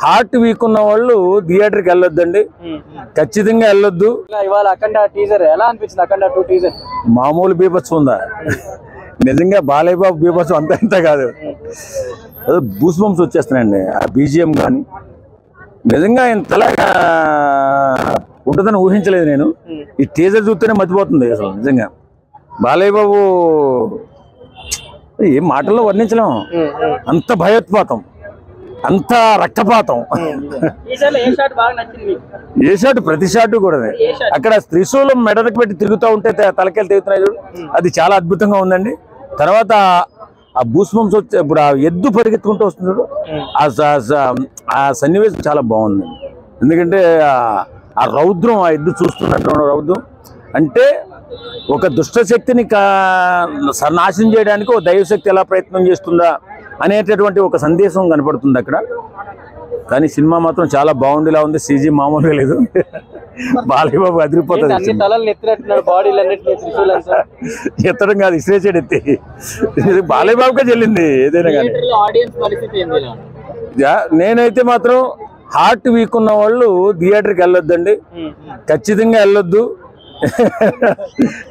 Heart weak ఉన్న వాళ్ళు థియేటర్కి వెళ్ళొద్దండి, ఖచ్చితంగా వెళ్ళొద్దు. ఇవాళ అఖండ టీజర్ ఎలా అనిపించింది? అఖండ 2 టీజర్ మామూలు బీభత్సం ఉందా? నిజంగా బాలయ్య బాబు బీభత్సం అంత ఇంత కాదు, బూస్ బంప్స్ వచ్చేస్తున్నాయండి. ఆ బీజిఎం కానీ నిజంగా ఇంతలాగా ఉంటుందని ఊహించలేదు నేను. ఈ టీజర్ చూస్తేనే మర్చిపోతుంది అసలు. నిజంగా బాలయ్య బాబు ఏం మాటల్లో వర్ణించలేము, అంత భయోత్పాతం, అంత రక్తపాతం. ఏ షాట్? ప్రతి షాట్ కూడా అక్కడ త్రిశూలం మెడకు పెట్టి తిరుగుతూ ఉంటే తలకెళ్ళి తిరుగుతున్నాయి చూడు, అది చాలా అద్భుతంగా ఉందండి. తర్వాత ఆ బూస్బంప్స్ వచ్చే ఇప్పుడు ఆ ఎద్దు పరిగెత్తుకుంటూ వస్తుంది, ఆ సన్నివేశం చాలా బాగుంది. ఎందుకంటే ఆ రౌద్రం, ఆ ఎద్దు చూస్తున్నట్టు రౌద్రం అంటే ఒక దుష్టశక్తిని నాశనం చేయడానికి ఒక దైవశక్తి ఎలా ప్రయత్నం చేస్తుందా అనేటటువంటి ఒక సందేశం కనపడుతుంది అక్కడ. కానీ సినిమా మాత్రం చాలా బాగుండిలా ఉంది. సీజీ మామూలుగా లేదు. బాలయ్య బాబు అదిరిపోతుంది. ఎత్తడం కాదు, ఇస్రేసాడు ఎత్తి. బాలయ్య బాబుకే చెల్లింది ఏదైనా కానీ. నేనైతే మాత్రం హార్ట్ వీక్ ఉన్న వాళ్ళు థియేటర్కి వెళ్ళొద్దండి, ఖచ్చితంగా వెళ్ళొద్దు.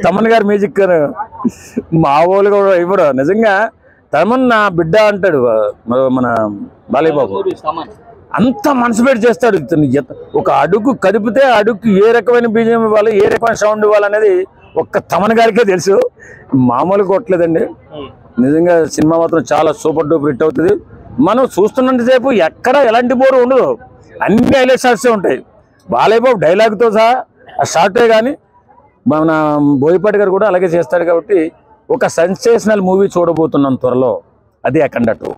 తమన్ గారు మ్యూజిక్ మా వాళ్ళు కూడా ఇవ్వడు. నిజంగా తమన్ నా బిడ్డ అంటాడు మన బాలయ్య బాబు. అంత మనసు పెట్టి చేస్తాడు. ఒక అడుగు కదిపితే అడుగు ఏ రకమైన బీజం ఇవ్వాలి, ఏ రకమైన సౌండ్ ఇవ్వాలనేది ఒక్క తమన్ గారికే తెలుసు. మామూలుగా కొట్టలేదండి. నిజంగా సినిమా మాత్రం చాలా సూపర్ డూపర్ హిట్ అవుతుంది. మనం చూస్తున్నంతసేపు ఎక్కడ ఎలాంటి బోరు ఉండదు, అన్ని హైలైట్ షాట్సే ఉంటాయి. బాలయ్య బాబు డైలాగ్తో సహా ఆ షార్టే కానీ మన బోయపాటి గారు కూడా అలాగే చేస్తాడు. కాబట్టి ఒక సెన్సేషనల్ మూవీ చూడబోతున్నాం త్వరలో, అది అఖండ 2.